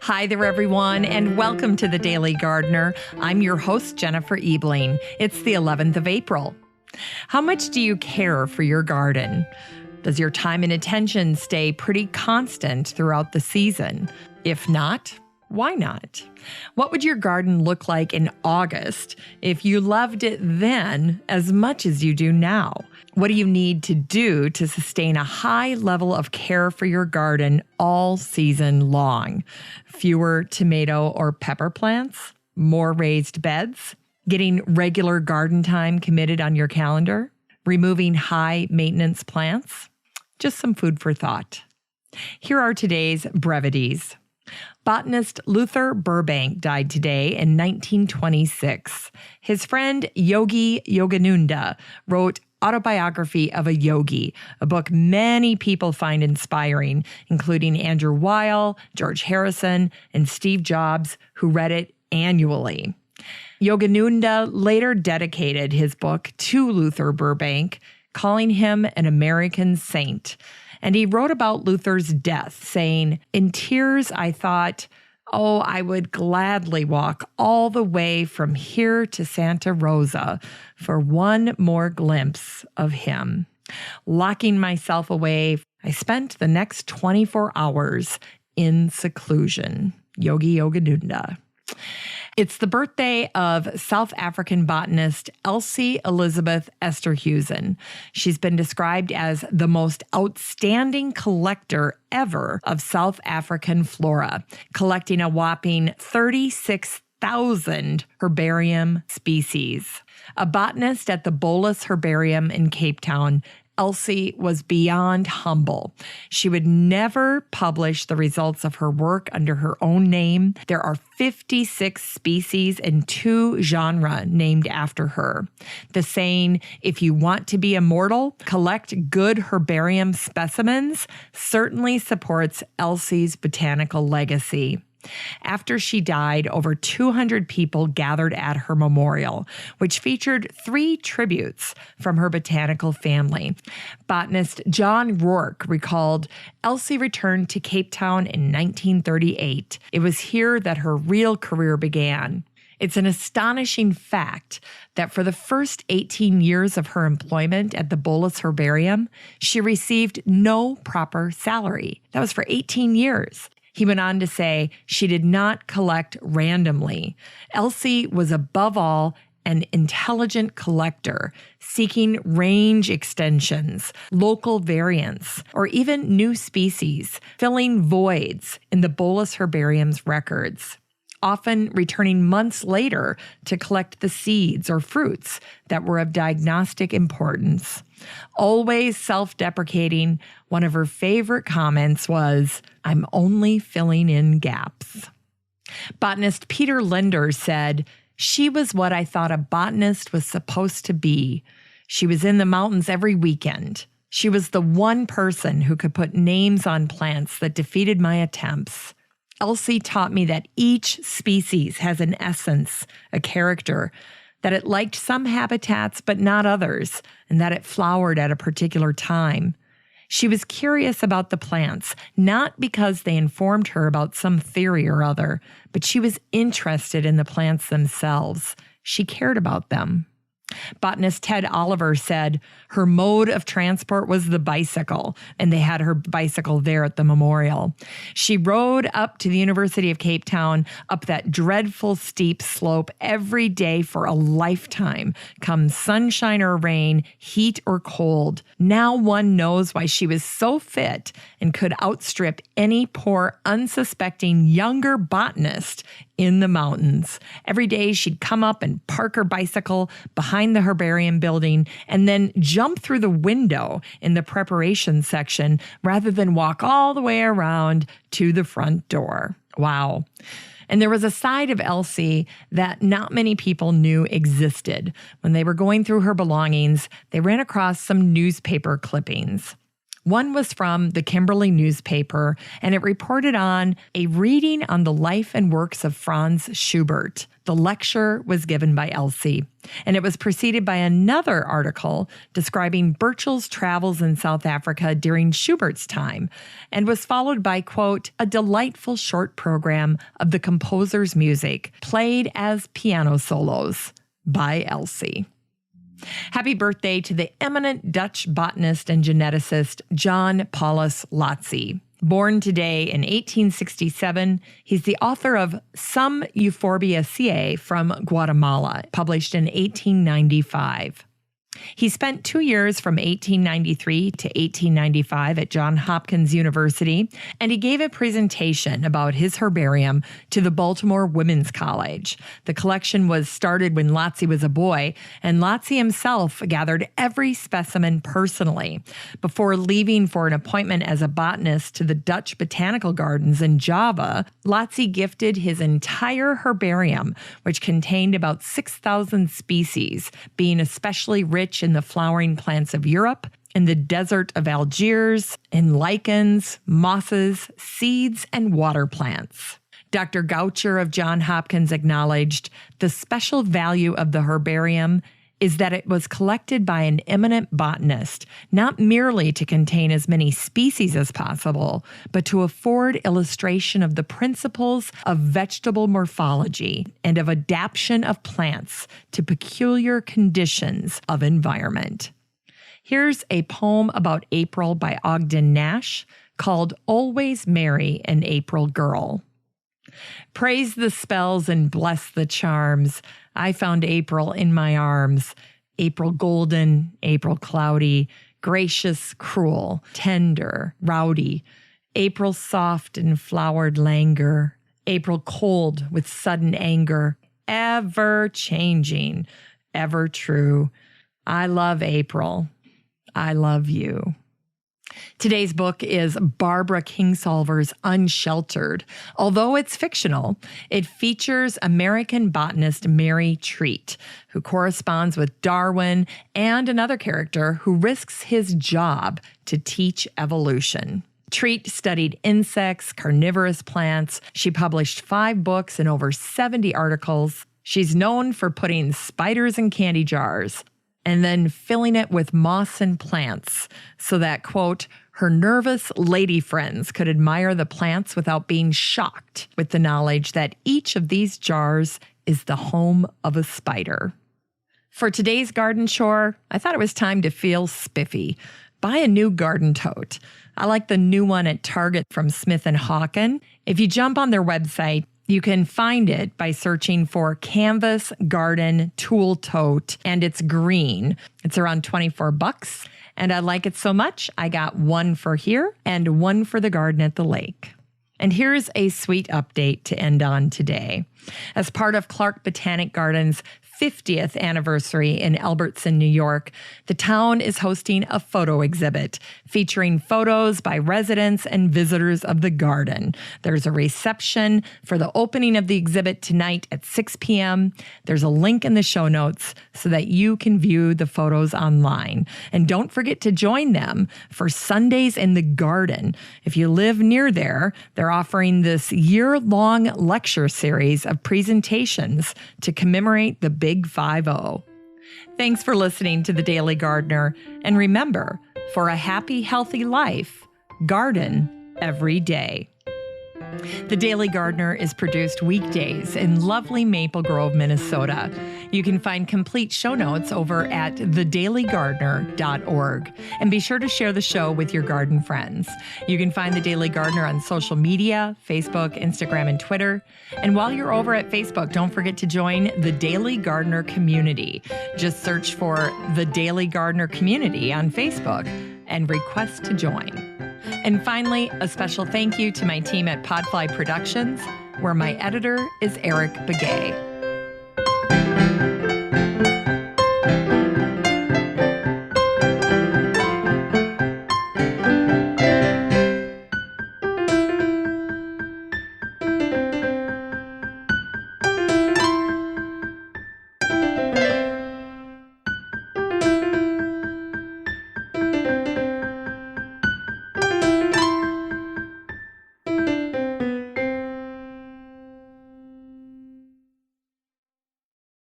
Hi there, everyone, and welcome to The Daily Gardener. I'm your host, Jennifer Ebling. It's the 11th of April. How much do you care for your garden? Does your time and attention stay pretty constant throughout the season? If not, why not? What would your garden look like in August if you loved it then as much as you do now? What do you need to do to sustain a high level of care for your garden all season long? Fewer tomato or pepper plants? More raised beds? Getting regular garden time committed on your calendar? Removing high maintenance plants? Just some food for thought. Here are today's brevities. Botanist Luther Burbank died today in 1926. His friend Yogi Yogananda wrote Autobiography of a Yogi, a book many people find inspiring, including Andrew Weil, George Harrison, and Steve Jobs, who read it annually. Yogananda later dedicated his book to Luther Burbank, calling him an American saint. And he wrote about Luther's death, saying, "In tears I thought, oh, I would gladly walk all the way from here to Santa Rosa for one more glimpse of him. Locking myself away, I spent the next 24 hours in seclusion." Yogi Yogananda. It's the birthday of South African botanist Elsie Elizabeth Ester. She's been described as the most outstanding collector ever of South African flora, collecting a whopping 36,000 herbarium species. A botanist at the Bolus Herbarium in Cape Town, Elsie was beyond humble. She would never publish the results of her work under her own name. There are 56 species and 2 genera named after her. The saying, "If you want to be immortal, collect good herbarium specimens," certainly supports Elsie's botanical legacy. After she died, over 200 people gathered at her memorial, which featured 3 tributes from her botanical family. Botanist John Rourke recalled, "Elsie returned to Cape Town in 1938. It was here that her real career began." It's an astonishing fact that for the first 18 years of her employment at the Bolus Herbarium, she received no proper salary. That was for 18 years. He went on to say she did not collect randomly. Elsie was above all an intelligent collector, seeking range extensions, local variants, or even new species, filling voids in the Bolus Herbarium's records, often returning months later to collect the seeds or fruits that were of diagnostic importance. Always self-deprecating, one of her favorite comments was, "I'm only filling in gaps." Botanist Peter Linder said, "She was what I thought a botanist was supposed to be. She was in the mountains every weekend. She was the one person who could put names on plants that defeated my attempts. Elsie taught me that each species has an essence, a character, that it liked some habitats but not others, and that it flowered at a particular time. She was curious about the plants, not because they informed her about some theory or other, but she was interested in the plants themselves. She cared about them." Botanist Ted Oliver said her mode of transport was the bicycle, and they had her bicycle there at the memorial. She rode up to the University of Cape Town up that dreadful steep slope every day for a lifetime, come sunshine or rain, heat or cold. Now one knows why she was so fit and could outstrip any poor, unsuspecting younger botanist in the mountains. Every day she'd come up and park her bicycle behind the herbarium building and then jump through the window in the preparation section rather than walk all the way around to the front door. Wow. And there was a side of Elsie that not many people knew existed. When they were going through her belongings, they ran across some newspaper clippings. One was from the Kimberly newspaper, and it reported on a reading on the life and works of Franz Schubert. The lecture was given by Elsie, and it was preceded by another article describing Burchell's travels in South Africa during Schubert's time, and was followed by, quote, a delightful short program of the composer's music, played as piano solos by Elsie. Happy birthday to the eminent Dutch botanist and geneticist John Paulus Lotze. Born today in 1867, he's the author of Some Euphorbiaceae from Guatemala, published in 1895. He spent 2 years from 1893 to 1895 at Johns Hopkins University, and he gave a presentation about his herbarium to the Baltimore Women's College. The collection was started when Lotze was a boy, and Lotze himself gathered every specimen personally. Before leaving for an appointment as a botanist to the Dutch Botanical Gardens in Java, Lotze gifted his entire herbarium, which contained about 6,000 species, being especially rich in the flowering plants of Europe, in the desert of Algiers, in lichens, mosses, seeds, and water plants. Dr. Goucher of Johns Hopkins acknowledged the special value of the herbarium is that it was collected by an eminent botanist, not merely to contain as many species as possible, but to afford illustration of the principles of vegetable morphology and of adaptation of plants to peculiar conditions of environment. Here's a poem about April by Ogden Nash called Always Merry an April Girl. Praise the spells and bless the charms. I found April in my arms. April golden, April cloudy, gracious, cruel, tender, rowdy. April soft and flowered languor. April cold with sudden anger. Ever changing, ever true. I love April. I love you. Today's book is Barbara Kingsolver's Unsheltered. Although it's fictional, it features American botanist Mary Treat, who corresponds with Darwin and another character who risks his job to teach evolution. Treat studied insects, carnivorous plants. She published 5 books and over 70 articles. She's known for putting spiders in candy jars and then filling it with moss and plants so that, quote, her nervous lady friends could admire the plants without being shocked with the knowledge that each of these jars is the home of a spider. For today's garden chore, I thought it was time to feel spiffy. Buy a new garden tote. I like the new one at Target from Smith & Hawken. If you jump on their website, you can find it by searching for Canvas Garden Tool Tote, and it's green. It's around $24, and I like it so much, I got one for here and one for the garden at the lake. And here's a sweet update to end on today. As part of Clark Botanic Gardens' 50th anniversary in Albertson, New York, the town is hosting a photo exhibit featuring photos by residents and visitors of the garden. There's a reception for the opening of the exhibit tonight at 6 p.m. There's a link in the show notes so that you can view the photos online. And don't forget to join them for Sundays in the Garden. If you live near there, they're offering this year-long lecture series of presentations to commemorate the Big 5-0. Thanks for listening to The Daily Gardener. And remember, for a happy, healthy life, garden every day. The Daily Gardener is produced weekdays in lovely Maple Grove, Minnesota. You can find complete show notes over at thedailygardener.org. And be sure to share the show with your garden friends. You can find The Daily Gardener on social media, Facebook, Instagram, and Twitter. And while you're over at Facebook, don't forget to join the Daily Gardener community. Just search for The Daily Gardener Community on Facebook and request to join. And finally, a special thank you to my team at Podfly Productions, where my editor is Eric Begay.